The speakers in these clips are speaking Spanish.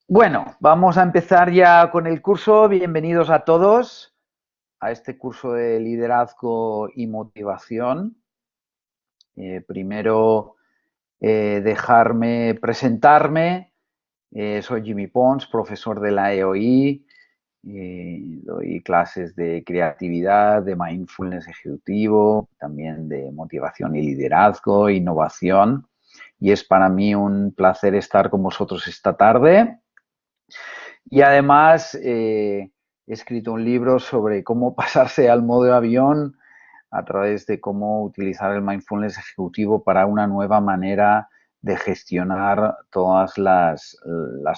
Bueno, vamos a empezar ya con el curso. Bienvenidos a todos a este curso de liderazgo y motivación. Primero, dejarme presentarme. Soy Jimmy Pons, profesor de la EOI. Doy clases de creatividad, de mindfulness ejecutivo, también de motivación y liderazgo, innovación. Y es para mí un placer estar con vosotros esta tarde. Y además he escrito un libro sobre cómo pasarse al modo avión a través de cómo utilizar el mindfulness ejecutivo para una nueva manera de gestionar todas las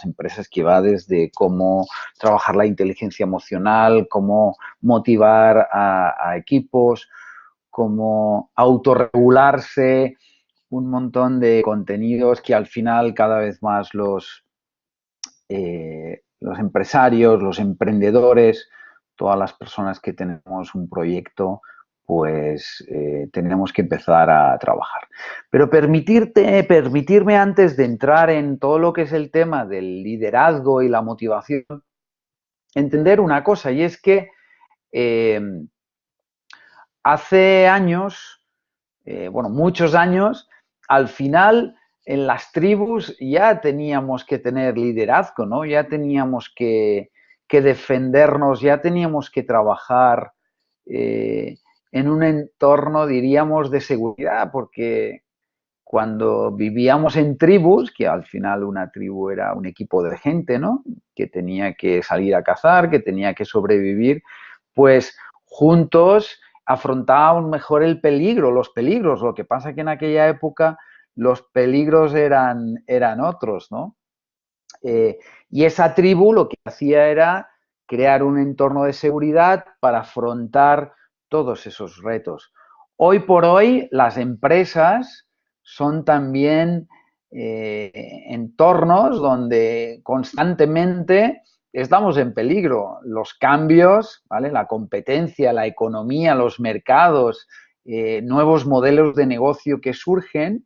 empresas, que va desde cómo trabajar la inteligencia emocional, cómo motivar a equipos, cómo autorregularse, un montón de contenidos que al final cada vez más los empresarios, los emprendedores, todas las personas que tenemos un proyecto, pues tenemos que empezar a trabajar. Pero permitirme antes de entrar en todo lo que es el tema del liderazgo y la motivación, entender una cosa, y es que eh, hace años, bueno, muchos años, al final en las tribus ya teníamos que tener liderazgo, ¿no? Ya teníamos que defendernos, ya teníamos que trabajar eh, en un entorno, diríamos, de seguridad, porque cuando vivíamos en tribus, que al final una tribu era un equipo de gente, ¿no? Que tenía que salir a cazar, que tenía que sobrevivir, pues juntos afrontábamos mejor el peligro, los peligros. Lo que pasa que en aquella época los peligros eran otros, ¿no? Eh, y esa tribu lo que hacía era crear un entorno de seguridad para afrontar todos esos retos. Hoy por hoy las empresas son también entornos donde constantemente estamos en peligro. Los cambios, ¿vale? La competencia, la economía, los mercados, nuevos modelos de negocio que surgen,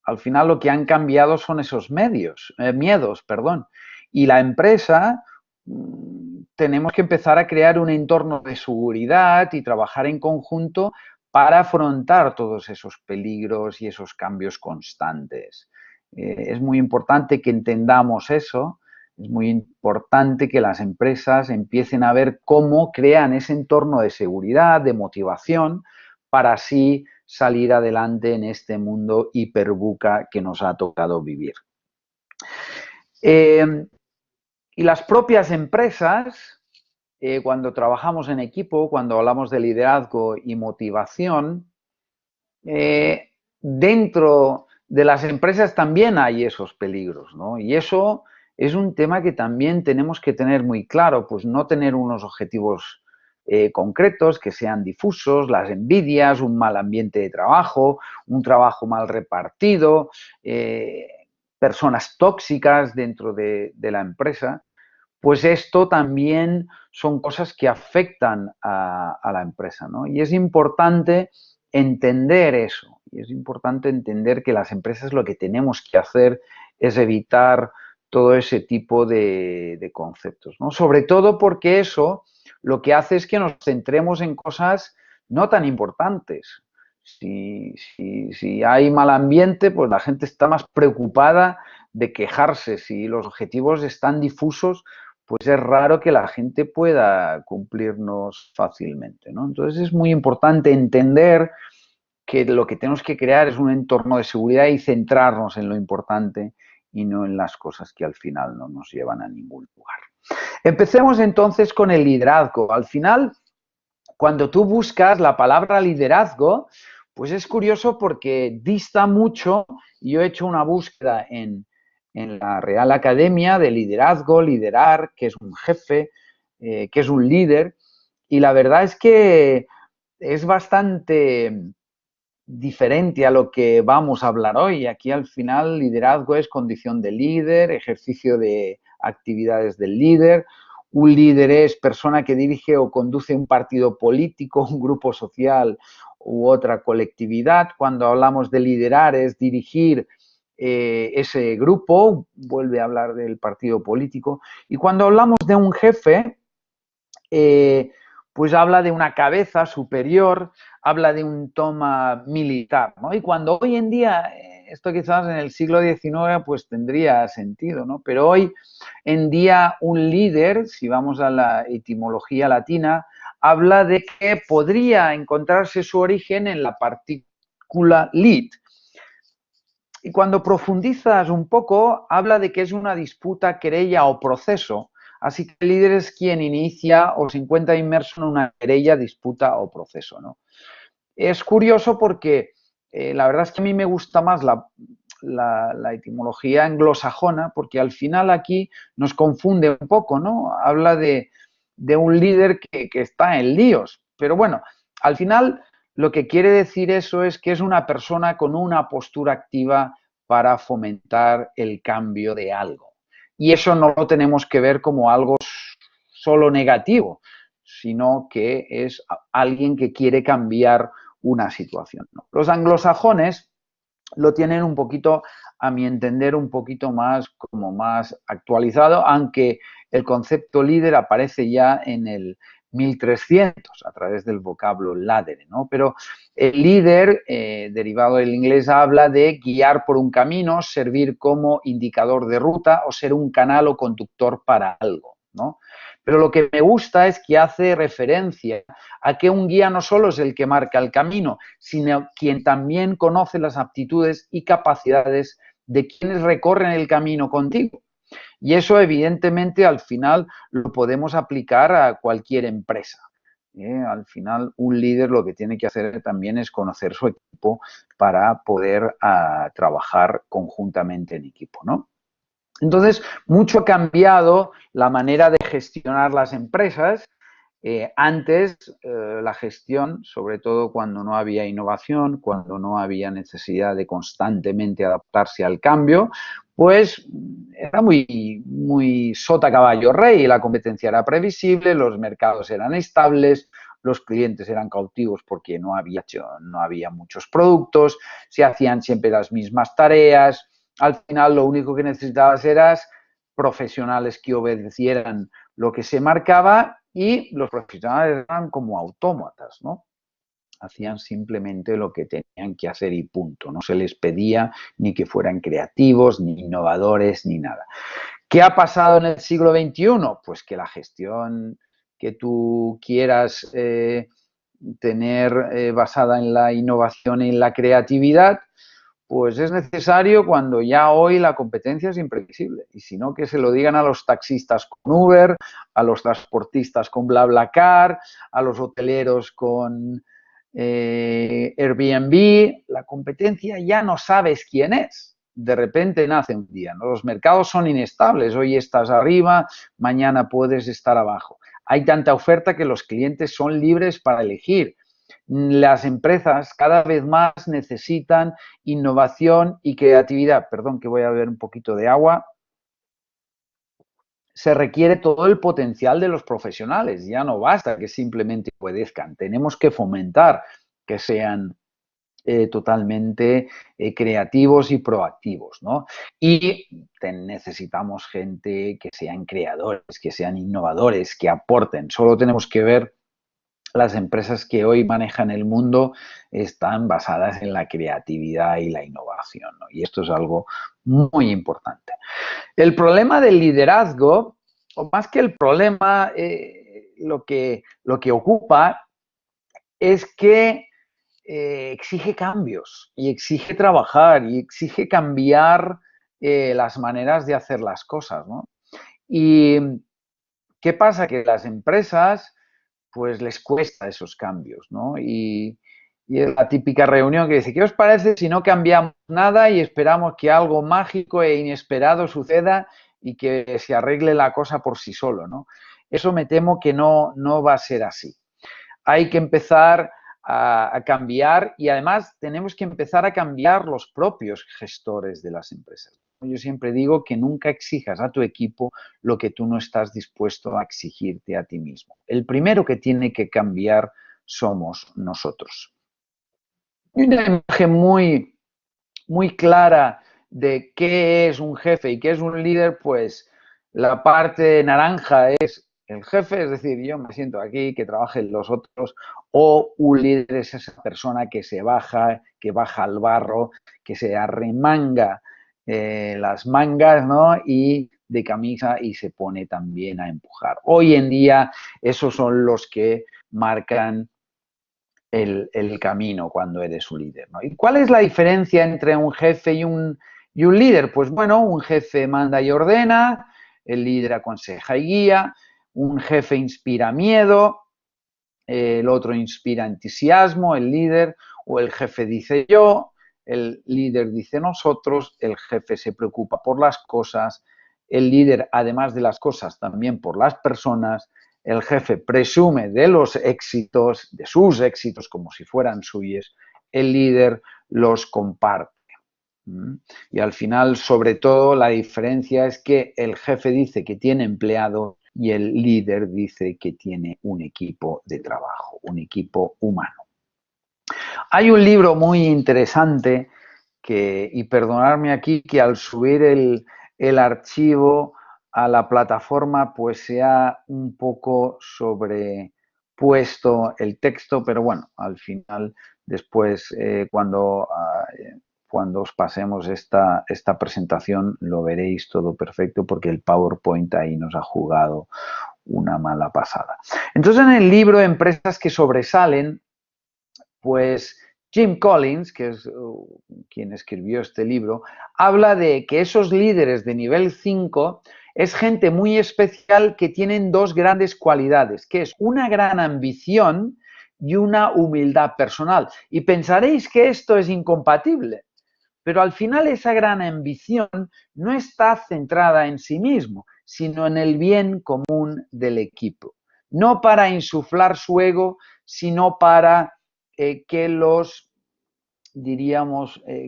al final lo que han cambiado son esos miedos, perdón. Y la empresa tenemos que empezar a crear un entorno de seguridad y trabajar en conjunto para afrontar todos esos peligros y esos cambios constantes. Es muy importante que entendamos eso, es muy importante que las empresas empiecen a ver cómo crean ese entorno de seguridad, de motivación, para así salir adelante en este mundo hiperbuca que nos ha tocado vivir. Eh, y las propias empresas, cuando trabajamos en equipo, cuando hablamos de liderazgo y motivación, dentro de las empresas también hay esos peligros, ¿no? Y eso es un tema que también tenemos que tener muy claro, pues no tener unos objetivos concretos que sean difusos, las envidias, un mal ambiente de trabajo, un trabajo mal repartido, personas tóxicas dentro de la empresa, pues esto también son cosas que afectan a la empresa, ¿no? Y es importante entender eso, y es importante entender que las empresas lo que tenemos que hacer es evitar todo ese tipo de conceptos, ¿no? Sobre todo porque eso lo que hace es que nos centremos en cosas no tan importantes. Si hay mal ambiente, pues la gente está más preocupada de quejarse. Si los objetivos están difusos, pues es raro que la gente pueda cumplirnos fácilmente, ¿no? Entonces es muy importante entender que lo que tenemos que crear es un entorno de seguridad y centrarnos en lo importante y no en las cosas que al final no nos llevan a ningún lugar. Empecemos entonces con el liderazgo. Al final, cuando tú buscas la palabra liderazgo, pues es curioso porque dista mucho. Yo he hecho una búsqueda en la Real Academia de Liderazgo, liderar, que es un jefe, que es un líder, y la verdad es que es bastante diferente a lo que vamos a hablar hoy. Aquí al final liderazgo es condición de líder, ejercicio de actividades del líder. Un líder es persona que dirige o conduce un partido político, un grupo social u otra colectividad. Cuando hablamos de liderar es dirigir ese grupo, vuelve a hablar del partido político. Y cuando hablamos de un jefe, pues habla de una cabeza superior, habla de un toma militar, ¿no? Y cuando hoy en día, esto quizás en el siglo XIX pues tendría sentido, ¿no? Pero hoy en día un líder, si vamos a la etimología latina, habla de que podría encontrarse su origen en la partícula lit. Y cuando profundizas un poco, habla de que es una disputa, querella o proceso. Así que el líder es quien inicia o se encuentra inmerso en una querella, disputa o proceso, ¿no? Es curioso porque la verdad es que a mí me gusta más la etimología anglosajona, porque al final aquí nos confunde un poco, ¿no? Habla de un líder que está en líos. Pero bueno, al final lo que quiere decir eso es que es una persona con una postura activa para fomentar el cambio de algo. Y eso no lo tenemos que ver como algo solo negativo, sino que es alguien que quiere cambiar una situación, ¿no? Los anglosajones lo tienen un poquito, a mi entender, un poquito más como más actualizado, aunque el concepto líder aparece ya en el 1300 a través del vocablo ladere, ¿no? Pero el líder, derivado del inglés, habla de guiar por un camino, servir como indicador de ruta o ser un canal o conductor para algo, ¿no? Pero lo que me gusta es que hace referencia a que un guía no solo es el que marca el camino, sino quien también conoce las aptitudes y capacidades de quienes recorren el camino contigo. Y eso, evidentemente, al final lo podemos aplicar a cualquier empresa. Al final, un líder lo que tiene que hacer también es conocer su equipo para poder trabajar conjuntamente en equipo, ¿no? Entonces, mucho ha cambiado la manera de gestionar las empresas. Antes, la gestión, sobre todo cuando no había innovación, cuando no había necesidad de constantemente adaptarse al cambio, pues era muy sota caballo rey, la competencia era previsible, los mercados eran estables, los clientes eran cautivos porque no había muchos productos, se hacían siempre las mismas tareas. Al final lo único que necesitabas eran profesionales que obedecieran lo que se marcaba y los profesionales eran como autómatas, ¿no? Hacían simplemente lo que tenían que hacer y punto. No se les pedía ni que fueran creativos, ni innovadores, ni nada. ¿Qué ha pasado en el siglo XXI? Pues que la gestión que tú quieras tener basada en la innovación y en la creatividad, pues es necesario cuando ya hoy la competencia es imprevisible. Y si no, que se lo digan a los taxistas con Uber, a los transportistas con BlaBlaCar, a los hoteleros con Airbnb. La competencia ya no sabes quién es. De repente nace un día, ¿no? Los mercados son inestables. Hoy estás arriba, mañana puedes estar abajo. Hay tanta oferta que los clientes son libres para elegir. Las empresas cada vez más necesitan innovación y creatividad. Perdón, que voy a beber un poquito de agua. Se requiere todo el potencial de los profesionales. Ya no basta que simplemente obedezcan. Tenemos que fomentar que sean totalmente creativos y proactivos, ¿no? Y necesitamos gente que sean creadores, que sean innovadores, que aporten. Solo tenemos que ver las empresas que hoy manejan el mundo están basadas en la creatividad y la innovación, ¿no? Y esto es algo muy importante. El problema del liderazgo, o más que el problema, lo que ocupa es que exige cambios y exige trabajar y exige cambiar las maneras de hacer las cosas, ¿no? ¿Y qué pasa? Que las empresas pues les cuesta esos cambios, ¿no? Y es la típica reunión que dice, ¿qué os parece si no cambiamos nada y esperamos que algo mágico e inesperado suceda y que se arregle la cosa por sí solo, ¿no? Eso me temo que no va a ser así. Hay que empezar a cambiar y además tenemos que empezar a cambiar los propios gestores de las empresas. Yo siempre digo que nunca exijas a tu equipo lo que tú no estás dispuesto a exigirte a ti mismo. El primero que tiene que cambiar somos nosotros. Hay una imagen muy clara de qué es un jefe y qué es un líder, pues la parte naranja es el jefe, es decir, yo me siento aquí, que trabajen los otros, o un líder es esa persona que baja al barro, que se arremanga las mangas, ¿no? Y de camisa y se pone también a empujar. Hoy en día esos son los que marcan el camino cuando eres un líder, ¿no? ¿Y cuál es la diferencia entre un jefe y un líder? Pues bueno, un jefe manda y ordena, el líder aconseja y guía, un jefe inspira miedo, el otro inspira entusiasmo, el líder, o el jefe dice yo, el líder dice nosotros, el jefe se preocupa por las cosas, el líder, además de las cosas, también por las personas, el jefe presume de los éxitos, de sus éxitos, como si fueran suyos, el líder los comparte. Y al final, sobre todo, la diferencia es que el jefe dice que tiene empleado y el líder dice que tiene un equipo de trabajo, un equipo humano. Hay un libro muy interesante y perdonadme aquí que al subir el archivo a la plataforma pues se ha un poco sobrepuesto el texto, pero bueno, al final después cuando os pasemos esta presentación lo veréis todo perfecto porque el PowerPoint ahí nos ha jugado una mala pasada. Entonces en el libro Empresas que sobresalen, pues Jim Collins, que es quien escribió este libro, habla de que esos líderes de nivel 5 es gente muy especial que tienen dos grandes cualidades, que es una gran ambición y una humildad personal. Y pensaréis que esto es incompatible, pero al final esa gran ambición no está centrada en sí mismo, sino en el bien común del equipo. No para insuflar su ego, sino para que que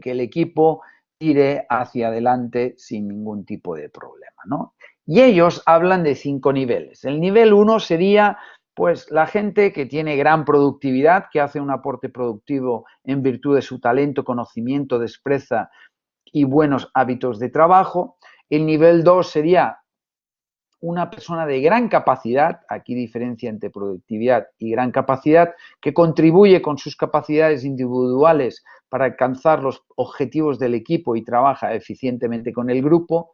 el equipo tire hacia adelante sin ningún tipo de problema, ¿no? Y ellos hablan de 5 niveles. El nivel 1 sería pues la gente que tiene gran productividad, que hace un aporte productivo en virtud de su talento, conocimiento, destreza y buenos hábitos de trabajo. El nivel 2 sería una persona de gran capacidad, aquí diferencia entre productividad y gran capacidad, que contribuye con sus capacidades individuales para alcanzar los objetivos del equipo y trabaja eficientemente con el grupo.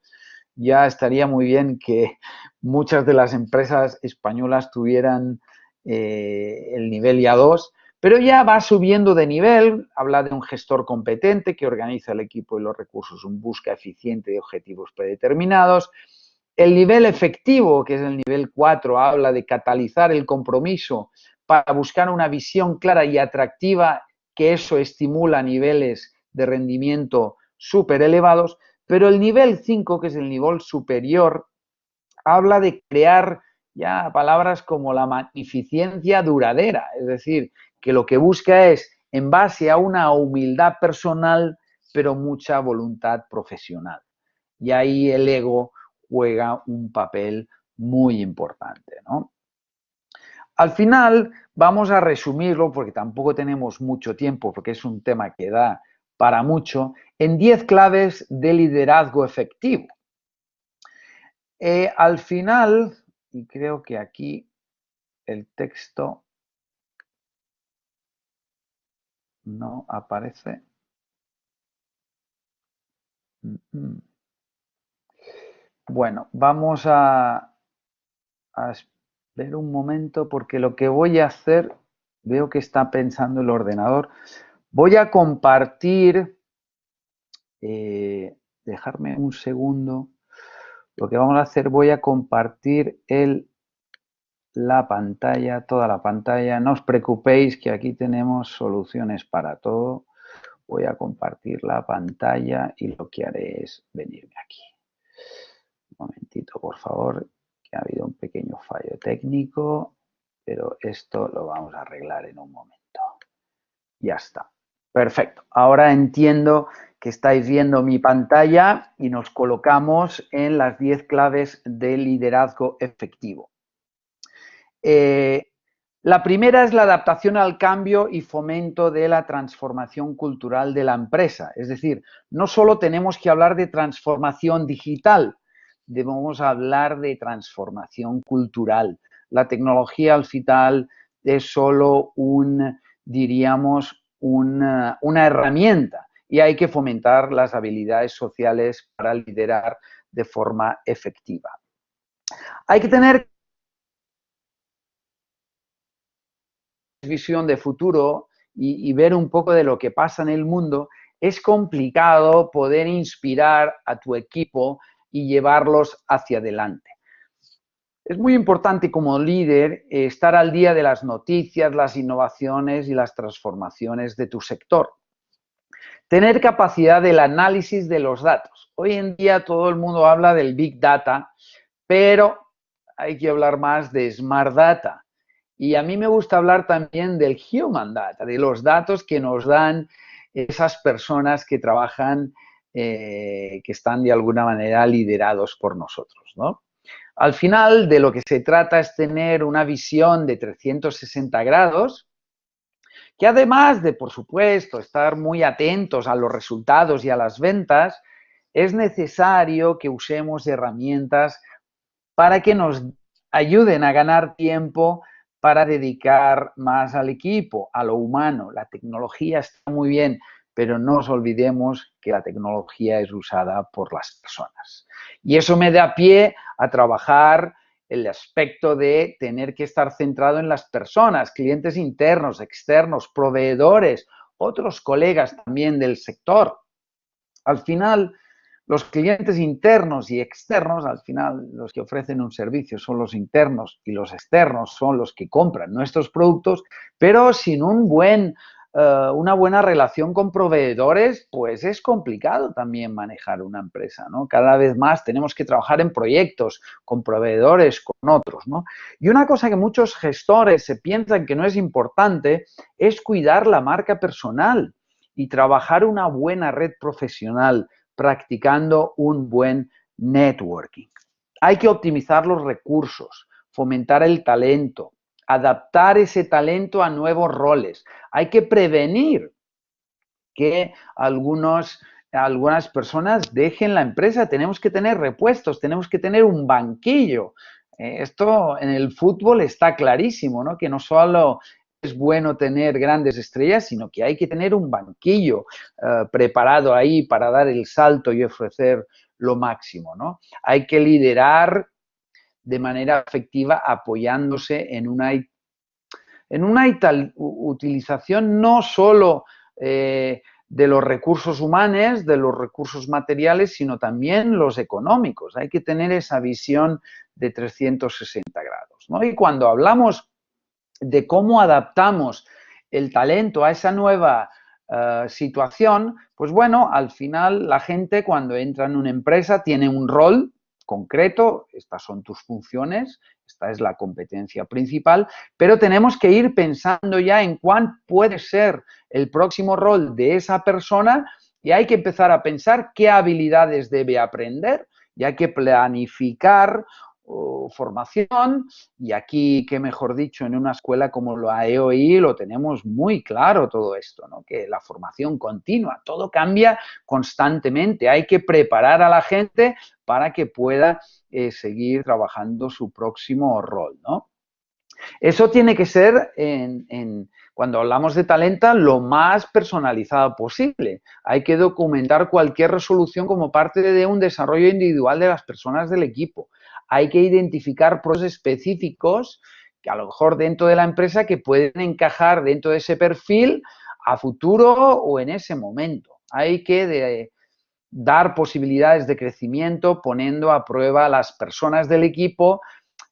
Ya estaría muy bien que muchas de las empresas españolas tuvieran el nivel ya 2, pero ya va subiendo de nivel, habla de un gestor competente que organiza el equipo y los recursos en busca eficiente de objetivos predeterminados. El nivel efectivo, que es el nivel 4, habla de catalizar el compromiso para buscar una visión clara y atractiva, que eso estimula niveles de rendimiento súper elevados, pero el nivel 5, que es el nivel superior, habla de crear ya palabras como la magnificencia duradera, es decir, que lo que busca es, en base a una humildad personal, pero mucha voluntad profesional. Y ahí el ego juega un papel muy importante, ¿no? Al final vamos a resumirlo, porque tampoco tenemos mucho tiempo, porque es un tema que da para mucho, en 10 claves de liderazgo efectivo. Al final, y creo que aquí el texto no aparece. Bueno, vamos a ver un momento porque lo que voy a hacer, veo que está pensando el ordenador. Voy a compartir, dejarme un segundo. Lo que vamos a hacer, voy a compartir la pantalla, toda la pantalla. No os preocupéis que aquí tenemos soluciones para todo. Voy a compartir la pantalla y lo que haré es venirme aquí. Un momentito, por favor, que ha habido un pequeño fallo técnico, pero esto lo vamos a arreglar en un momento. Ya está. Perfecto. Ahora entiendo que estáis viendo mi pantalla y nos colocamos en las 10 claves de liderazgo efectivo. La primera es la adaptación al cambio y fomento de la transformación cultural de la empresa. Es decir, no solo tenemos que hablar de transformación digital, debemos hablar de transformación cultural. La tecnología al final es solo diríamos, una herramienta y hay que fomentar las habilidades sociales para liderar de forma efectiva. Hay que tener visión de futuro y ver un poco de lo que pasa en el mundo. Es complicado poder inspirar a tu equipo y llevarlos hacia adelante. Es muy importante como líder estar al día de las noticias, las innovaciones y las transformaciones de tu sector. Tener capacidad del análisis de los datos. Hoy en día todo el mundo habla del Big Data, pero hay que hablar más de Smart Data. Y a mí me gusta hablar también del Human Data, de los datos que nos dan esas personas que trabajan, que están de alguna manera liderados por nosotros, ¿no? Al final, de lo que se trata es tener una visión de 360 grados, que además de, por supuesto, estar muy atentos a los resultados y a las ventas, es necesario que usemos herramientas para que nos ayuden a ganar tiempo para dedicar más al equipo, a lo humano. La tecnología está muy bien, pero no nos olvidemos que la tecnología es usada por las personas. Y eso me da pie a trabajar el aspecto de tener que estar centrado en las personas, clientes internos, externos, proveedores, otros colegas también del sector. Al final, los clientes internos y externos, al final los que ofrecen un servicio son los internos y los externos son los que compran nuestros productos, pero sin una buena relación con proveedores, pues es complicado también manejar una empresa, ¿no? Cada vez más tenemos que trabajar en proyectos con proveedores, con otros, ¿no? Y una cosa que muchos gestores se piensan que no es importante es cuidar la marca personal y trabajar una buena red profesional practicando un buen networking. Hay que optimizar los recursos, fomentar el talento, adaptar ese talento a nuevos roles. Hay que prevenir que algunas personas dejen la empresa. Tenemos que tener repuestos, tenemos que tener un banquillo. Esto en el fútbol está clarísimo, ¿no? Que no solo es bueno tener grandes estrellas, sino que hay que tener un banquillo preparado ahí para dar el salto y ofrecer lo máximo, ¿no? Hay que liderar de manera efectiva apoyándose en una utilización no solo de los recursos humanos, de los recursos materiales, sino también los económicos. Hay que tener esa visión de 360 grados, ¿no? Y cuando hablamos de cómo adaptamos el talento a esa nueva situación, pues bueno, al final la gente cuando entra en una empresa tiene un rol concreto, estas son tus funciones, esta es la competencia principal, pero tenemos que ir pensando ya en cuál puede ser el próximo rol de esa persona y hay que empezar a pensar qué habilidades debe aprender y hay que planificar formación y aquí, qué mejor dicho, en una escuela como la EOI lo tenemos muy claro todo esto, ¿no? Que la formación continua, todo cambia constantemente, hay que preparar a la gente para que pueda seguir trabajando su próximo rol, ¿no? Eso tiene que ser, cuando hablamos de talento, lo más personalizado posible. Hay que documentar cualquier resolución como parte de un desarrollo individual de las personas del equipo. Hay que identificar procesos específicos que a lo mejor dentro de la empresa que pueden encajar dentro de ese perfil a futuro o en ese momento. Hay que dar posibilidades de crecimiento poniendo a prueba a las personas del equipo,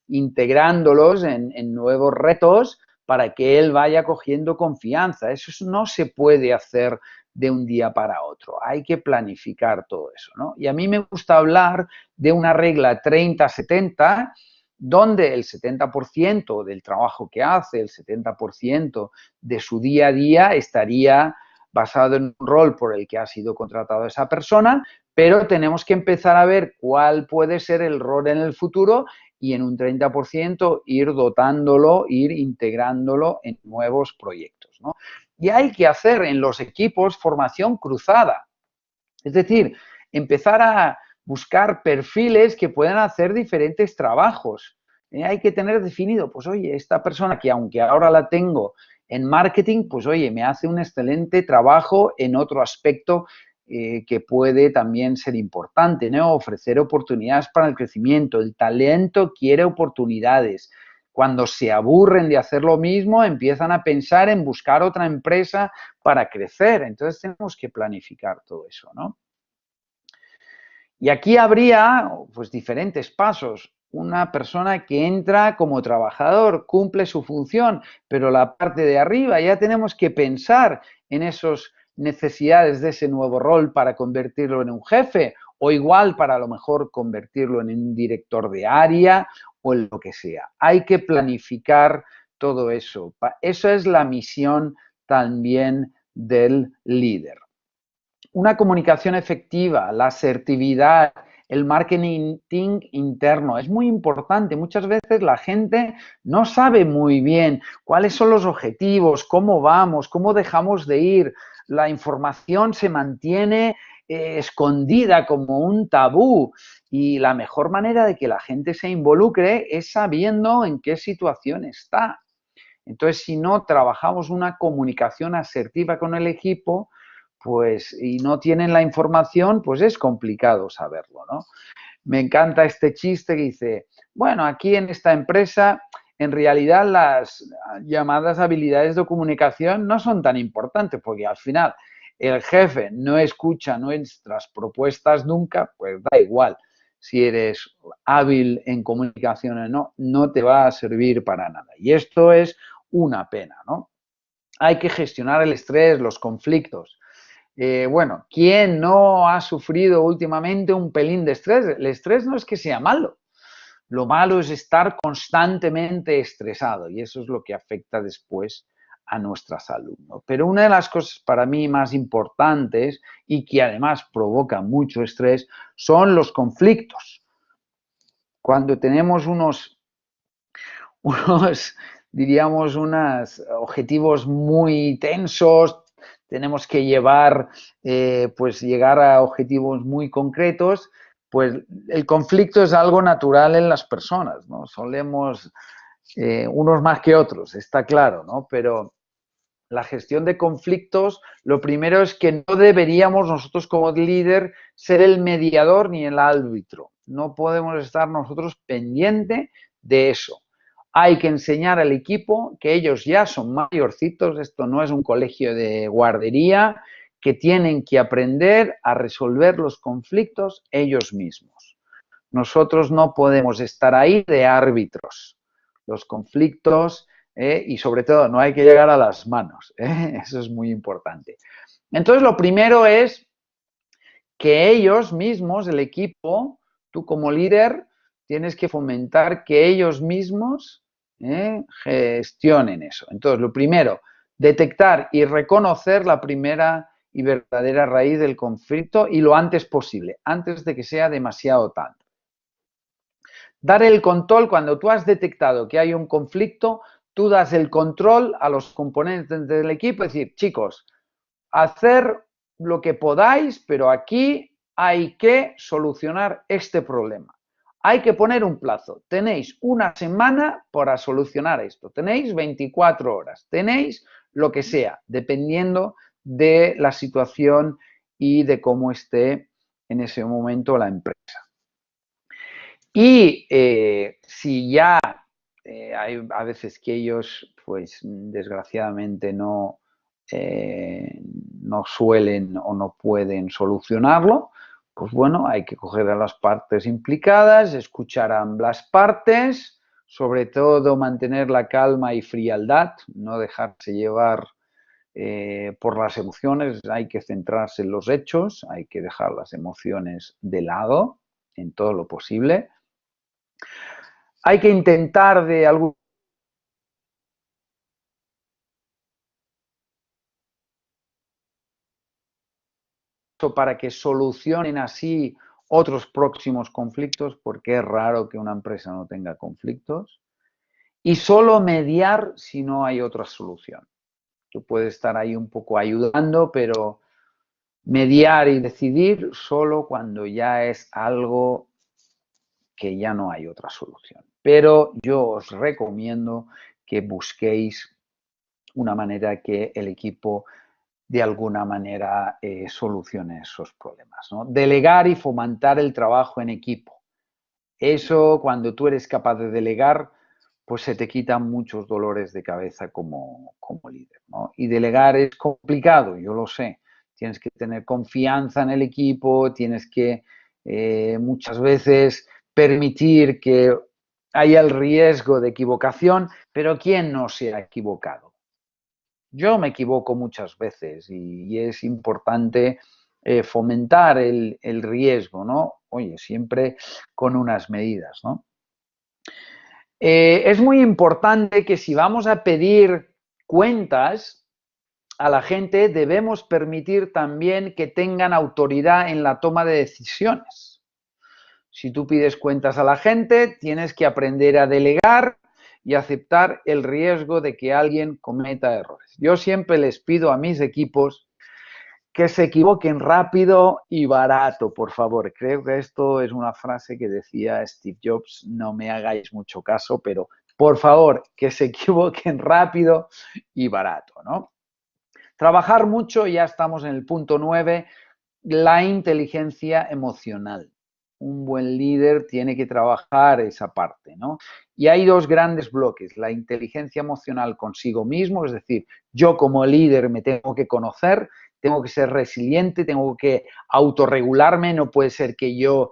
integrándolos en nuevos retos para que él vaya cogiendo confianza. Eso no se puede hacer de un día para otro. Hay que planificar todo eso, ¿no? Y a mí me gusta hablar de una regla 30-70, donde el 70% del trabajo que hace, el 70% de su día a día estaría basado en un rol por el que ha sido contratado esa persona, pero tenemos que empezar a ver cuál puede ser el rol en el futuro y en un 30% ir dotándolo, ir integrándolo en nuevos proyectos, ¿no? Y hay que hacer en los equipos formación cruzada. Es decir, empezar a buscar perfiles que puedan hacer diferentes trabajos. Hay que tener definido, pues oye, esta persona que aunque ahora la tengo en marketing, pues oye, me hace un excelente trabajo en otro aspecto que puede también ser importante, ¿no? Ofrecer oportunidades para el crecimiento. El talento quiere oportunidades. Cuando se aburren de hacer lo mismo, empiezan a pensar en buscar otra empresa para crecer. Entonces tenemos que planificar todo eso, ¿no? Y aquí habría pues diferentes pasos. Una persona que entra como trabajador, cumple su función, pero la parte de arriba ya tenemos que pensar en esas necesidades de ese nuevo rol para convertirlo en un jefe o igual para a lo mejor convertirlo en un director de área o en lo que sea. Hay que planificar todo eso. Eso es la misión también del líder. Una comunicación efectiva, la asertividad, el marketing interno es muy importante. Muchas veces la gente no sabe muy bien cuáles son los objetivos, cómo vamos, cómo dejamos de ir. La información se mantiene escondida como un tabú y la mejor manera de que la gente se involucre es sabiendo en qué situación está. Entonces, si no trabajamos una comunicación asertiva con el equipo, pues, y no tienen la información, pues es complicado saberlo, ¿no? Me encanta este chiste que dice, bueno, aquí en esta empresa, en realidad las llamadas habilidades de comunicación no son tan importantes, porque al final el jefe no escucha nuestras propuestas nunca, pues da igual si eres hábil en comunicación o no, no te va a servir para nada. Y esto es una pena, ¿no? Hay que gestionar el estrés, los conflictos. Bueno, ¿quién no ha sufrido últimamente un pelín de estrés? El estrés no es que sea malo. Lo malo es estar constantemente estresado y eso es lo que afecta después a nuestra salud, ¿no? Pero una de las cosas para mí más importantes y que además provoca mucho estrés son los conflictos. Cuando tenemos unos diríamos, unos objetivos muy tensos, tenemos que pues llegar a objetivos muy concretos, pues el conflicto es algo natural en las personas, ¿no? Solemos, unos más que otros, está claro, ¿no? Pero la gestión de conflictos, lo primero es que no deberíamos nosotros como líder ser el mediador ni el árbitro. No podemos estar nosotros pendiente de eso. Hay que enseñar al equipo que ellos ya son mayorcitos, esto no es un colegio de guardería, que tienen que aprender a resolver los conflictos ellos mismos. Nosotros no podemos estar ahí de árbitros. Los conflictos y sobre todo no hay que llegar a las manos. Eso es muy importante. Entonces, lo primero es que ellos mismos, el equipo, tú como líder, tienes que fomentar que ellos mismos gestionen eso. Entonces, lo primero, detectar y reconocer la primera y verdadera raíz del conflicto y lo antes posible, antes de que sea demasiado tarde. Dar el control, cuando tú has detectado que hay un conflicto, tú das el control a los componentes del equipo, es decir, chicos, hacer lo que podáis, pero aquí hay que solucionar este problema. Hay que poner un plazo. Tenéis una semana para solucionar esto. Tenéis 24 horas. Tenéis lo que sea, dependiendo de la situación y de cómo esté en ese momento la empresa. Y si ya hay a veces que ellos, pues desgraciadamente no suelen o no pueden solucionarlo, pues bueno, hay que coger a las partes implicadas, escuchar a ambas partes, sobre todo mantener la calma y frialdad, no dejarse llevar por las emociones, hay que centrarse en los hechos, hay que dejar las emociones de lado en todo lo posible. Hay que intentar de algún para que solucionen así otros próximos conflictos, porque es raro que una empresa no tenga conflictos, y solo mediar si no hay otra solución. Tú puedes estar ahí un poco ayudando, pero mediar y decidir solo cuando ya es algo que ya no hay otra solución. Pero yo os recomiendo que busquéis una manera que el equipo de alguna manera solucione esos problemas, ¿no? Delegar y fomentar el trabajo en equipo. Eso, cuando tú eres capaz de delegar, pues se te quitan muchos dolores de cabeza como líder, ¿no? Y delegar es complicado, yo lo sé. Tienes que tener confianza en el equipo, tienes que muchas veces permitir que haya el riesgo de equivocación, pero ¿quién no se ha equivocado? Yo me equivoco muchas veces y es importante fomentar el riesgo, ¿no? Oye, siempre con unas medidas, ¿no? Es muy importante que si vamos a pedir cuentas a la gente, debemos permitir también que tengan autoridad en la toma de decisiones. Si tú pides cuentas a la gente, tienes que aprender a delegar y aceptar el riesgo de que alguien cometa errores. Yo siempre les pido a mis equipos que se equivoquen rápido y barato, por favor. Creo que esto es una frase que decía Steve Jobs, no me hagáis mucho caso, pero por favor, que se equivoquen rápido y barato, ¿no? Trabajar mucho, ya estamos en el punto 9, la inteligencia emocional. Un buen líder tiene que trabajar esa parte, ¿no? Y hay dos grandes bloques, la inteligencia emocional consigo mismo, es decir, yo como líder me tengo que conocer, tengo que ser resiliente, tengo que autorregularme, no puede ser que yo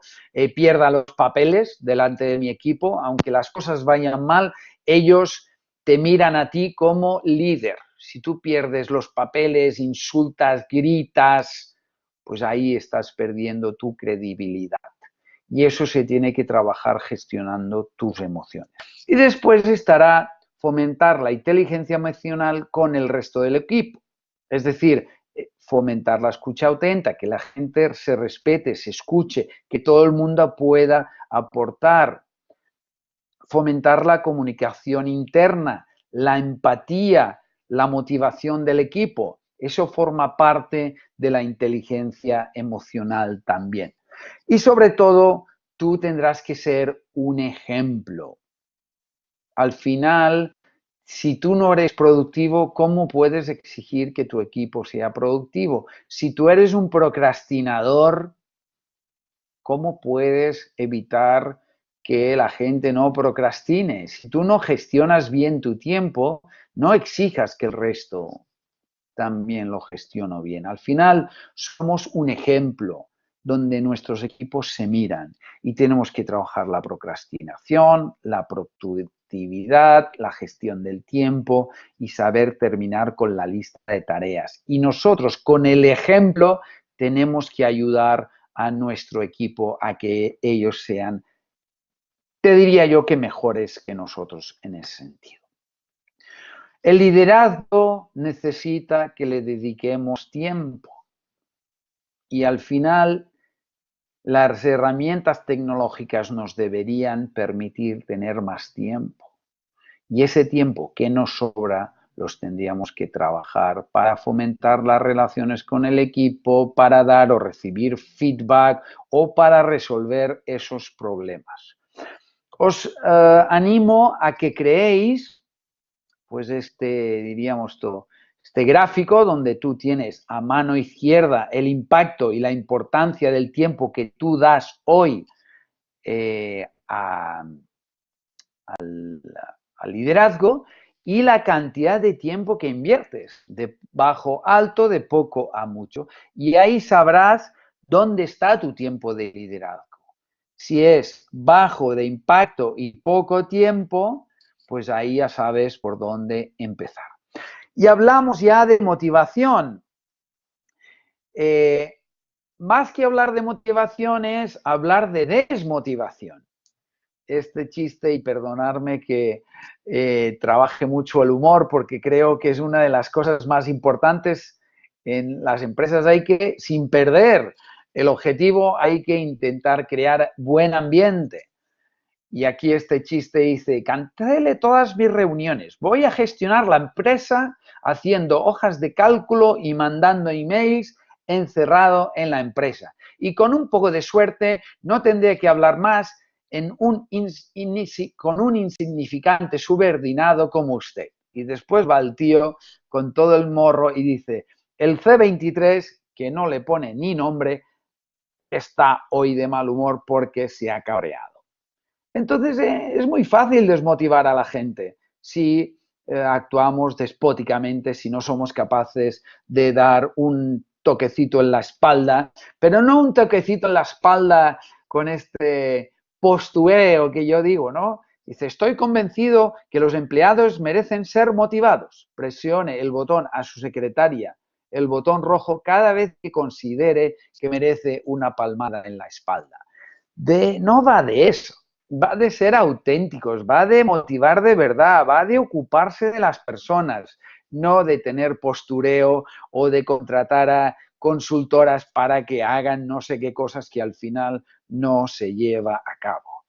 pierda los papeles delante de mi equipo, aunque las cosas vayan mal, ellos te miran a ti como líder. Si tú pierdes los papeles, insultas, gritas, pues ahí estás perdiendo tu credibilidad. Y eso se tiene que trabajar gestionando tus emociones. Y después estará fomentar la inteligencia emocional con el resto del equipo. Es decir, fomentar la escucha atenta, que la gente se respete, se escuche, que todo el mundo pueda aportar. Fomentar la comunicación interna, la empatía, la motivación del equipo. Eso forma parte de la inteligencia emocional también. Y sobre todo, tú tendrás que ser un ejemplo. Al final, si tú no eres productivo, ¿cómo puedes exigir que tu equipo sea productivo? Si tú eres un procrastinador, ¿cómo puedes evitar que la gente no procrastine? Si tú no gestionas bien tu tiempo, no exijas que el resto también lo gestione bien. Al final somos un ejemplo donde nuestros equipos se miran y tenemos que trabajar la procrastinación, la productividad, la gestión del tiempo y saber terminar con la lista de tareas. Y nosotros con el ejemplo tenemos que ayudar a nuestro equipo a que ellos sean, te diría yo, que mejores que nosotros en ese sentido. El liderazgo necesita que le dediquemos tiempo y al final las herramientas tecnológicas nos deberían permitir tener más tiempo y ese tiempo que nos sobra los tendríamos que trabajar para fomentar las relaciones con el equipo, para dar o recibir feedback o para resolver esos problemas. Os animo a que creéis pues diríamos este gráfico donde tú tienes a mano izquierda el impacto y la importancia del tiempo que tú das hoy al liderazgo y la cantidad de tiempo que inviertes, de bajo a alto, de poco a mucho. Y ahí sabrás dónde está tu tiempo de liderazgo. Si es bajo de impacto y poco tiempo, pues ahí ya sabes por dónde empezar. Y hablamos ya de motivación. Más que hablar de motivación es hablar de desmotivación. Este chiste, y perdonarme que trabaje mucho el humor, porque creo que es una de las cosas más importantes en las empresas. Hay que, sin perder el objetivo hay que intentar crear buen ambiente. Y aquí este chiste dice, cancele todas mis reuniones, voy a gestionar la empresa haciendo hojas de cálculo y mandando emails encerrado en la empresa. Y con un poco de suerte no tendré que hablar más con un insignificante subordinado como usted. Y después va el tío con todo el morro y dice, el C23, que no le pone ni nombre, está hoy de mal humor porque se ha cabreado. Entonces es muy fácil desmotivar a la gente si actuamos despóticamente, si no somos capaces de dar un toquecito en la espalda, pero no un toquecito en la espalda con este postureo que yo digo, ¿no? Dice, estoy convencido que los empleados merecen ser motivados. Presione el botón a su secretaria, el botón rojo, cada vez que considere que merece una palmada en la espalda. No va de eso, va de ser auténticos, va de motivar de verdad, va de ocuparse de las personas, no de tener postureo o de contratar a consultoras para que hagan no sé qué cosas que al final no se lleva a cabo.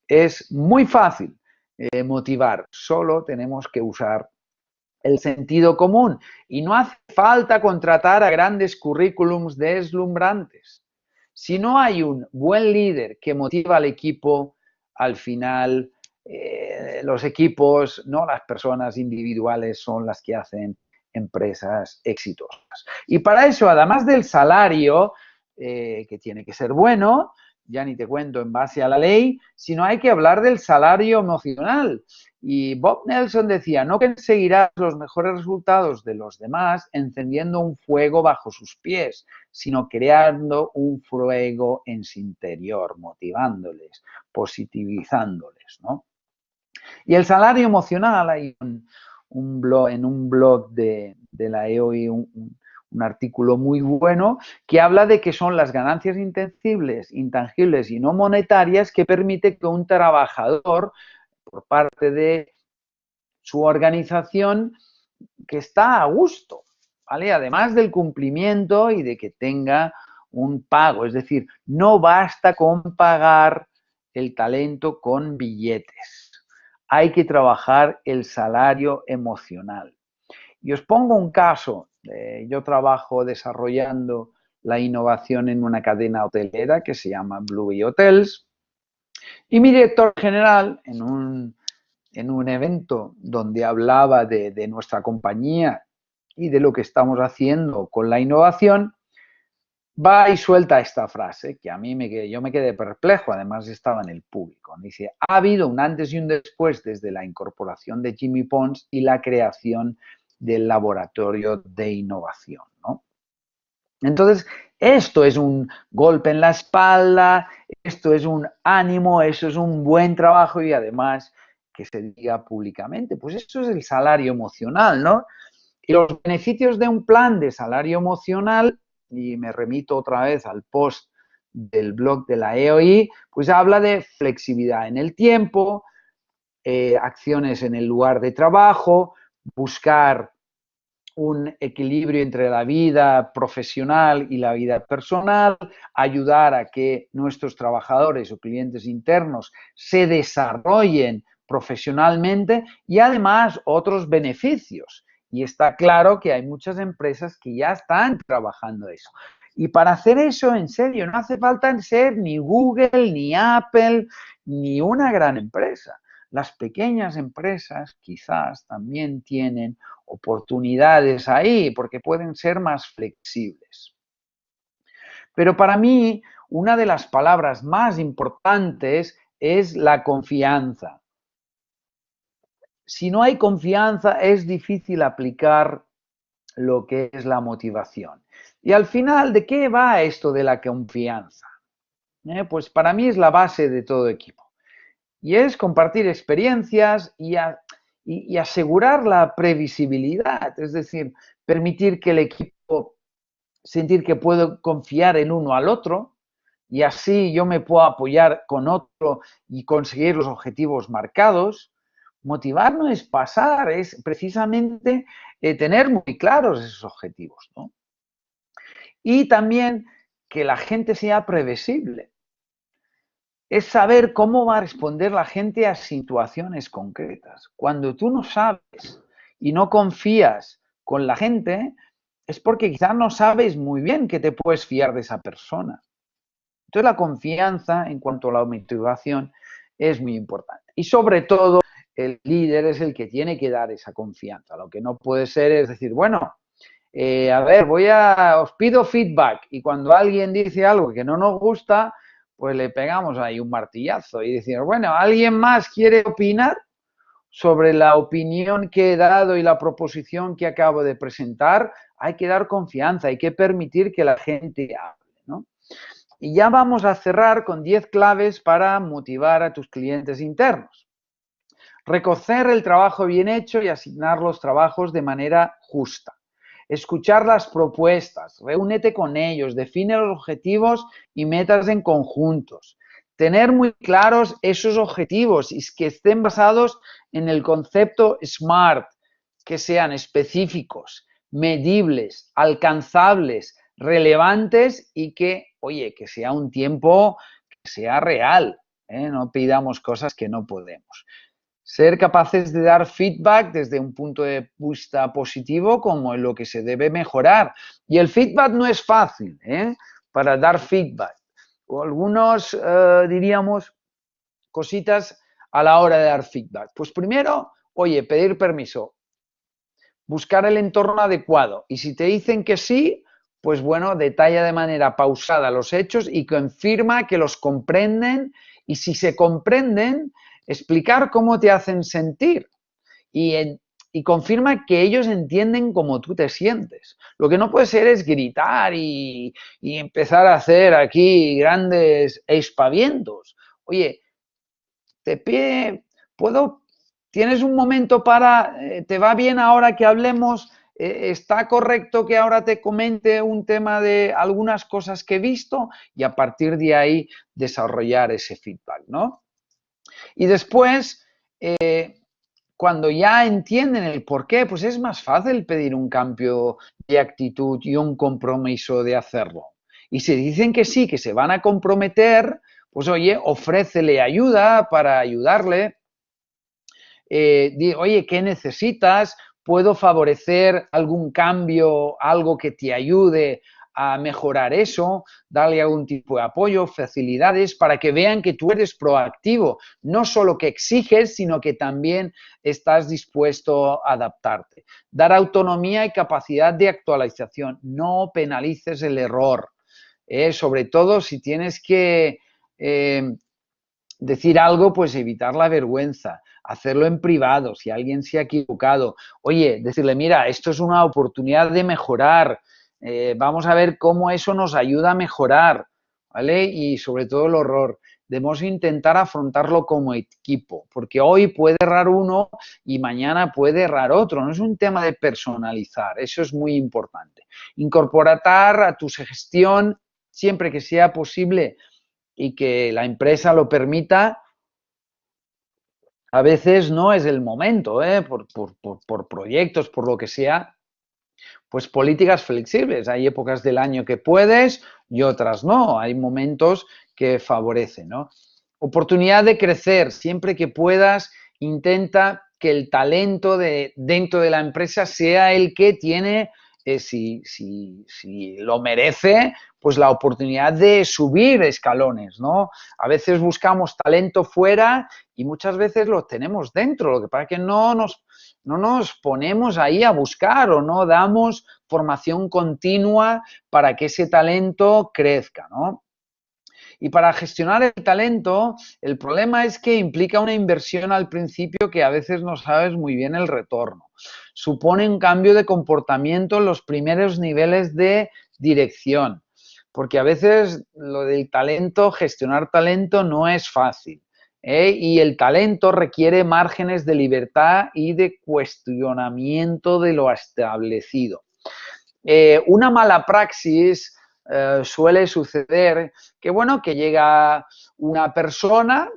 Es muy fácil motivar, solo tenemos que usar el sentido común y no hace falta contratar a grandes currículums deslumbrantes. Si no hay un buen líder que motiva al equipo, al final los equipos, no las personas individuales, son las que hacen empresas exitosas. Y para eso, además del salario, que tiene que ser bueno, ya ni te cuento en base a la ley, sino hay que hablar del salario emocional. Y Bob Nelson decía, no conseguirás los mejores resultados de los demás encendiendo un fuego bajo sus pies, sino creando un fuego en su interior, motivándoles, positivizándoles, ¿no? Y el salario emocional, hay en un blog de la EOI un artículo muy bueno que habla de que son las ganancias intangibles y no monetarias que permite que un trabajador, por parte de su organización, que está a gusto, ¿vale? Además del cumplimiento y de que tenga un pago, es decir, no basta con pagar el talento con billetes, hay que trabajar el salario emocional. Y os pongo un caso, yo trabajo desarrollando la innovación en una cadena hotelera que se llama Blue Hotels y mi director general en un evento donde hablaba de nuestra compañía y de lo que estamos haciendo con la innovación, va y suelta esta frase que a mí yo me quedé perplejo, además estaba en el público. Dice, ha habido un antes y un después desde la incorporación de Jimmy Pons y la creación del laboratorio de innovación, ¿no? Entonces, esto es un golpe en la espalda, esto es un ánimo, eso es un buen trabajo y además que se diga públicamente. Pues eso es el salario emocional, ¿no? Y los beneficios de un plan de salario emocional, y me remito otra vez al post del blog de la EOI, pues habla de flexibilidad en el tiempo, acciones en el lugar de trabajo, buscar un equilibrio entre la vida profesional y la vida personal, ayudar a que nuestros trabajadores o clientes internos se desarrollen profesionalmente y además otros beneficios. Y está claro que hay muchas empresas que ya están trabajando eso. Y para hacer eso, en serio, no hace falta ser ni Google, ni Apple, ni una gran empresa. Las pequeñas empresas quizás también tienen oportunidades ahí porque pueden ser más flexibles. Pero para mí, una de las palabras más importantes es la confianza. Si no hay confianza, es difícil aplicar lo que es la motivación. Y al final, ¿de qué va esto de la confianza? Pues para mí es la base de todo equipo. Y es compartir experiencias y asegurar la previsibilidad, es decir, permitir que el equipo sentir que puedo confiar el uno al otro y así yo me puedo apoyar con otro y conseguir los objetivos marcados. Motivar no es pasar, es precisamente tener muy claros esos objetivos, ¿no? Y también que la gente sea previsible. Es saber cómo va a responder la gente a situaciones concretas. Cuando tú no sabes y no confías con la gente, es porque quizás no sabes muy bien que te puedes fiar de esa persona. Entonces la confianza en cuanto a la motivación es muy importante. Y sobre todo, el líder es el que tiene que dar esa confianza. Lo que no puede ser es decir, bueno, a ver, os pido feedback y cuando alguien dice algo que no nos gusta, pues le pegamos ahí un martillazo y decimos, bueno, ¿alguien más quiere opinar sobre la opinión que he dado y la proposición que acabo de presentar? Hay que dar confianza, hay que permitir que la gente hable, ¿no? Y ya vamos a cerrar con 10 claves para motivar a tus clientes internos. Reconocer el trabajo bien hecho y asignar los trabajos de manera justa. Escuchar las propuestas, reúnete con ellos, define los objetivos y metas en conjuntos. Tener muy claros esos objetivos y que estén basados en el concepto SMART, que sean específicos, medibles, alcanzables, relevantes y que, oye, que sea un tiempo que sea real, ¿eh? No pidamos cosas que no podemos. Ser capaces de dar feedback desde un punto de vista positivo como en lo que se debe mejorar. Y el feedback no es fácil, ¿eh? Para dar feedback. O algunos, diríamos, cositas a la hora de dar feedback. Pues primero, oye, pedir permiso, buscar el entorno adecuado. Y si te dicen que sí, pues bueno, detalla de manera pausada los hechos y confirma que los comprenden. Y si se comprenden, explicar cómo te hacen sentir y confirma que ellos entienden cómo tú te sientes. Lo que no puede ser es gritar y empezar a hacer aquí grandes espavientos. Oye, te pide, ¿puedo? ¿Tienes un momento para, te va bien ahora que hablemos? ¿Está correcto que ahora te comente un tema de algunas cosas que he visto? Y a partir de ahí desarrollar ese feedback, ¿no? Y después, cuando ya entienden el por qué, pues es más fácil pedir un cambio de actitud y un compromiso de hacerlo. Y si dicen que sí, que se van a comprometer, pues oye, ofrécele ayuda para ayudarle. Oye, ¿qué necesitas? ¿Puedo favorecer algún cambio, algo que te ayude a mejorar eso? Darle algún tipo de apoyo, facilidades, para que vean que tú eres proactivo, no solo que exiges, sino que también estás dispuesto a adaptarte. Dar autonomía y capacidad de actualización. No penalices el error. Sobre todo si tienes que decir algo, pues evitar la vergüenza, hacerlo en privado, si alguien se ha equivocado. Oye, decirle, mira, esto es una oportunidad de mejorar, vamos a ver cómo eso nos ayuda a mejorar, ¿vale? Y sobre todo el horror. Debemos intentar afrontarlo como equipo, porque hoy puede errar uno y mañana puede errar otro. No es un tema de personalizar, eso es muy importante. Incorporar a tu gestión, siempre que sea posible, y que la empresa lo permita, a veces no es el momento, por proyectos, por lo que sea, pues políticas flexibles. Hay épocas del año que puedes y otras no. Hay momentos que favorecen, ¿no? Oportunidad de crecer. Siempre que puedas, intenta que el talento dentro de la empresa sea el que tiene, si lo merece, pues la oportunidad de subir escalones, ¿no? A veces buscamos talento fuera y muchas veces lo tenemos dentro. Lo que pasa es que no nos ponemos ahí a buscar o no damos formación continua para que ese talento crezca, ¿no? Y para gestionar el talento, el problema es que implica una inversión al principio que a veces no sabes muy bien el retorno. Supone un cambio de comportamiento en los primeros niveles de dirección, porque a veces lo del talento, gestionar talento no es fácil. Y el talento requiere márgenes de libertad y de cuestionamiento de lo establecido. Una mala praxis suele suceder que, bueno, que llega una persona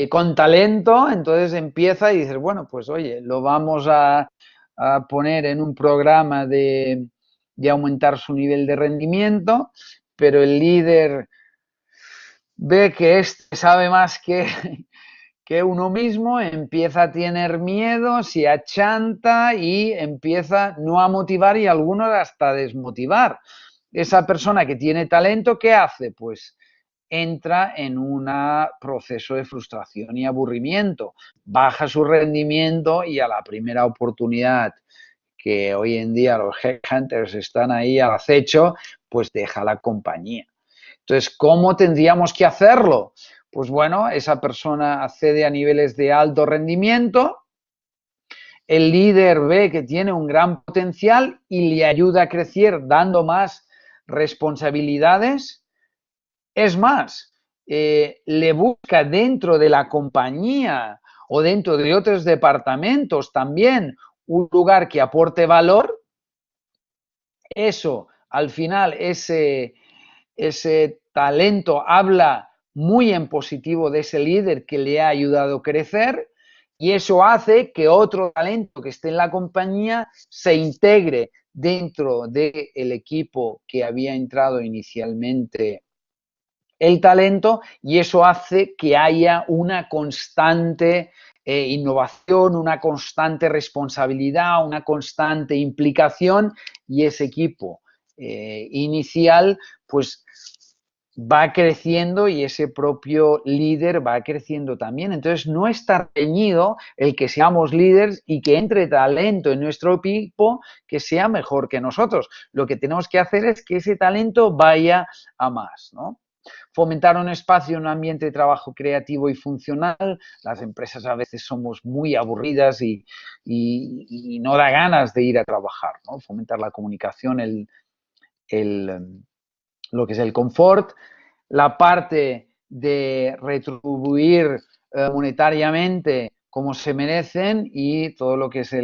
con talento, entonces empieza y dices, bueno, pues oye, lo vamos a poner en un programa de aumentar su nivel de rendimiento, pero el líder ve que este sabe más que uno mismo, empieza a tener miedo, se achanta y empieza no a motivar y algunos hasta a desmotivar. Esa persona que tiene talento, ¿qué hace? Pues entra en un proceso de frustración y aburrimiento, baja su rendimiento y a la primera oportunidad que hoy en día los headhunters están ahí al acecho, pues deja la compañía. Entonces, ¿cómo tendríamos que hacerlo? Pues bueno, esa persona accede a niveles de alto rendimiento, el líder ve que tiene un gran potencial y le ayuda a crecer dando más responsabilidades. Es más, le busca dentro de la compañía o dentro de otros departamentos también un lugar que aporte valor. Eso, al final, ese talento habla muy en positivo de ese líder que le ha ayudado a crecer y eso hace que otro talento que esté en la compañía se integre dentro del equipo que había entrado inicialmente el talento y eso hace que haya una constante innovación, una constante responsabilidad, una constante implicación y ese equipo inicial pues va creciendo y ese propio líder va creciendo también. Entonces no está reñido el que seamos líderes y que entre talento en nuestro equipo que sea mejor que nosotros. Lo que tenemos que hacer es que ese talento vaya a más, ¿no? Fomentar un espacio, un ambiente de trabajo creativo y funcional. Las empresas a veces somos muy aburridas y no da ganas de ir a trabajar, ¿no? Fomentar la comunicación, lo que es el confort, la parte de retribuir monetariamente como se merecen y todo lo que es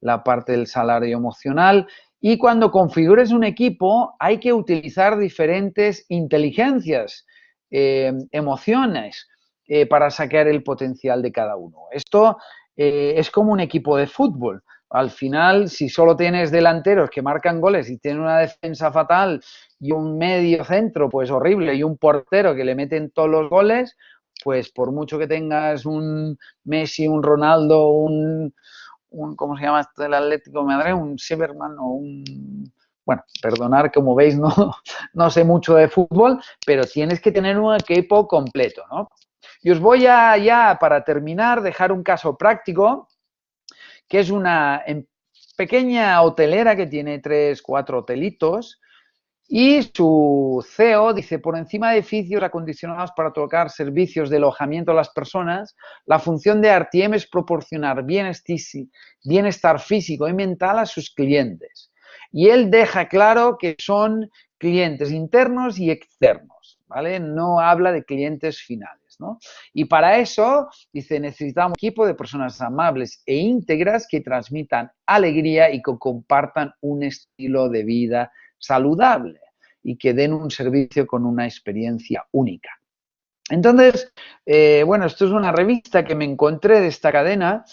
la parte del salario emocional. Y cuando configures un equipo hay que utilizar diferentes inteligencias, emociones, para sacar el potencial de cada uno. Esto es como un equipo de fútbol. Al final, si solo tienes delanteros que marcan goles y tienen una defensa fatal y un medio centro, pues horrible, y un portero que le meten todos los goles, pues por mucho que tengas un Messi, un Ronaldo, ¿cómo se llama esto del Atlético de Madrid? Un Silverman o un... Bueno, perdonar, como veis, no sé mucho de fútbol, pero tienes que tener un equipo completo, ¿no? Y os voy a, ya, para terminar, dejar un caso práctico, que es una pequeña hotelera que tiene 3, 4 hotelitos y su CEO dice, por encima de edificios acondicionados para otorgar servicios de alojamiento a las personas, la función de RTM es proporcionar bienestar físico y mental a sus clientes. Y él deja claro que son clientes internos y externos, ¿vale? No habla de clientes finales, ¿no? Y para eso, dice, necesitamos un equipo de personas amables e íntegras que transmitan alegría y que compartan un estilo de vida saludable y que den un servicio con una experiencia única. Entonces, bueno, esto es una revista que me encontré de esta cadena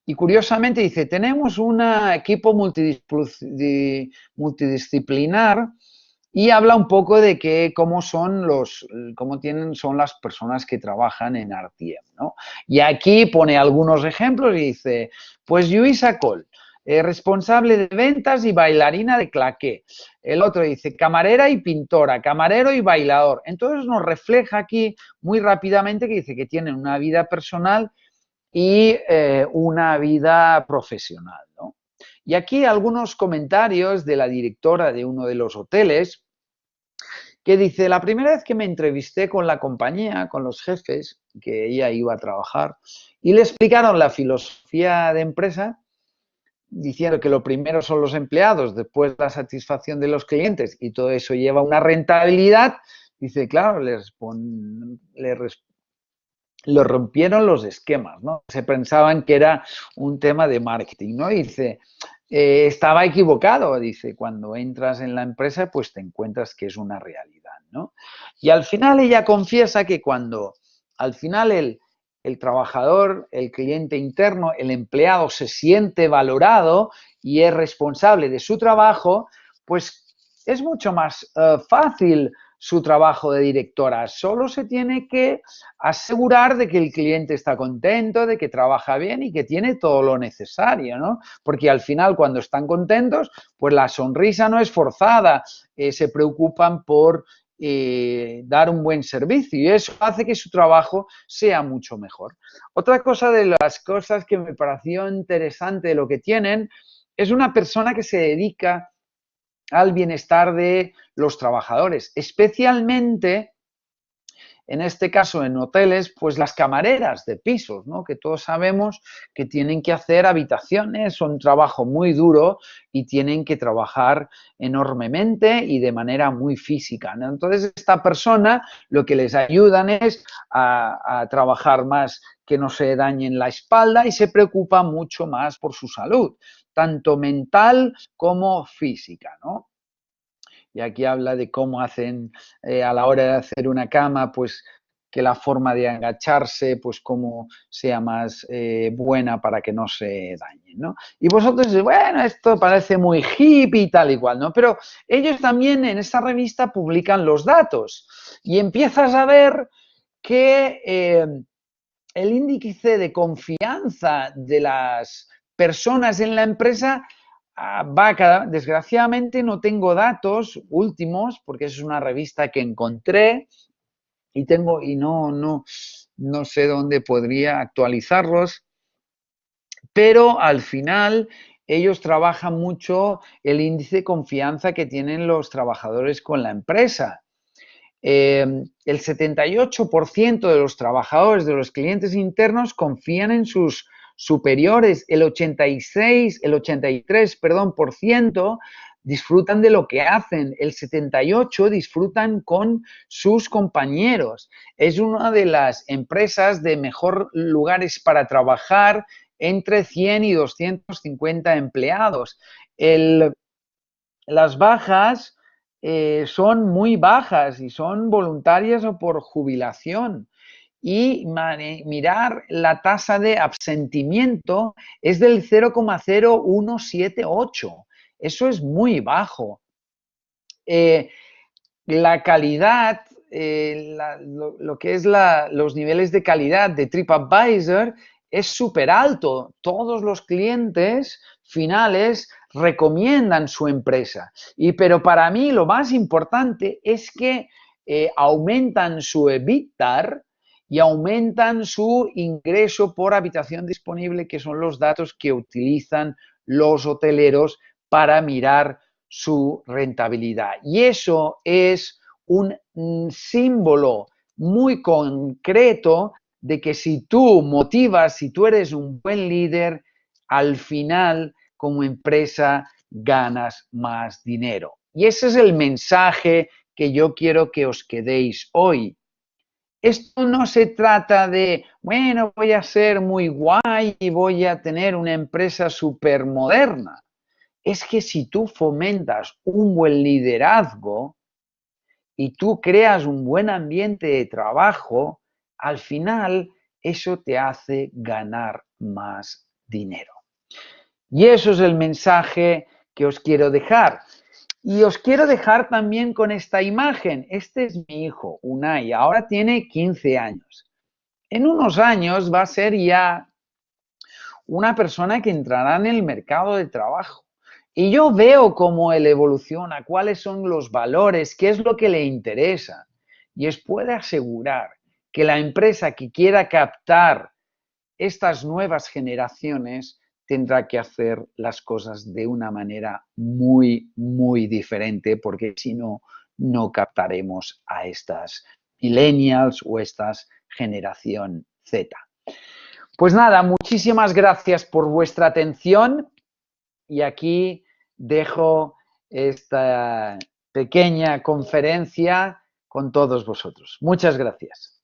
y curiosamente dice, tenemos un equipo multidisciplinar y habla un poco de cómo son son las personas que trabajan en RTM, ¿no? Y aquí pone algunos ejemplos y dice, pues Lluïsa Coll, responsable de ventas y bailarina de claqué. El otro dice camarera y pintora, camarero y bailador. Entonces nos refleja aquí muy rápidamente que dice que tienen una vida personal y una vida profesional, ¿no? Y aquí algunos comentarios de la directora de uno de los hoteles que dice, la primera vez que me entrevisté con la compañía, con los jefes, que ella iba a trabajar, y le explicaron la filosofía de empresa, diciendo que lo primero son los empleados, después la satisfacción de los clientes y todo eso lleva una rentabilidad, dice, claro, lo rompieron los esquemas, ¿no? Se pensaban que era un tema de marketing, ¿no? Y dice, estaba equivocado, dice, cuando entras en la empresa, pues te encuentras que es una realidad, ¿no? Y al final ella confiesa que cuando al final el trabajador, el cliente interno, el empleado se siente valorado y es responsable de su trabajo, pues es mucho más fácil su trabajo de directora. Solo se tiene que asegurar de que el cliente está contento, de que trabaja bien y que tiene todo lo necesario, ¿no? Porque al final, cuando están contentos, pues la sonrisa no es forzada, se preocupan por dar un buen servicio y eso hace que su trabajo sea mucho mejor. Otra cosa de las cosas que me pareció interesante de lo que tienen es una persona que se dedica al bienestar de los trabajadores, especialmente en este caso en hoteles, pues las camareras de pisos, ¿no? Que todos sabemos que tienen que hacer habitaciones, son trabajo muy duro y tienen que trabajar enormemente y de manera muy física, ¿no? Entonces, esta persona lo que les ayudan es a trabajar más, que no se dañen la espalda y se preocupa mucho más por su salud, tanto mental como física, ¿no? Y aquí habla de cómo hacen a la hora de hacer una cama, pues que la forma de agacharse, pues cómo sea más buena para que no se dañen, ¿no? Y vosotros decís, bueno, esto parece muy hippie y tal y cual, ¿no? Pero ellos también en esta revista publican los datos y empiezas a ver que el índice de confianza de las personas en la empresa desgraciadamente no tengo datos últimos porque es una revista que encontré y no sé dónde podría actualizarlos, pero al final ellos trabajan mucho el índice de confianza que tienen los trabajadores con la empresa. El 78% de los trabajadores, de los clientes internos, confían en sus superiores. El 83, perdón, por ciento disfrutan de lo que hacen. El 78% disfrutan con sus compañeros. Es una de las empresas de mejor lugares para trabajar entre 100 y 250 empleados. Las bajas son muy bajas y son voluntarias o por jubilación. Y mirar la tasa de absentimiento es del 0,0178. Eso es muy bajo. La calidad, lo que es los niveles de calidad de TripAdvisor es súper alto. Todos los clientes finales recomiendan su empresa. Pero para mí lo más importante es que aumentan su EBITDA y aumentan su ingreso por habitación disponible, que son los datos que utilizan los hoteleros para mirar su rentabilidad. Y eso es un símbolo muy concreto de que si tú motivas, si tú eres un buen líder, al final como empresa ganas más dinero. Y ese es el mensaje que yo quiero que os quedéis hoy. Esto no se trata de, bueno, voy a ser muy guay y voy a tener una empresa súper moderna. Es que si tú fomentas un buen liderazgo y tú creas un buen ambiente de trabajo, al final eso te hace ganar más dinero. Y eso es el mensaje que os quiero dejar. Y os quiero dejar también con esta imagen. Este es mi hijo, Unai, ahora tiene 15 años. En unos años va a ser ya una persona que entrará en el mercado de trabajo. Y yo veo cómo él evoluciona, cuáles son los valores, qué es lo que le interesa. Y os puedo asegurar que la empresa que quiera captar estas nuevas generaciones tendrá que hacer las cosas de una manera muy, muy diferente, porque si no, no captaremos a estas millennials o estas generación Z. Pues nada, muchísimas gracias por vuestra atención y aquí dejo esta pequeña conferencia con todos vosotros. Muchas gracias.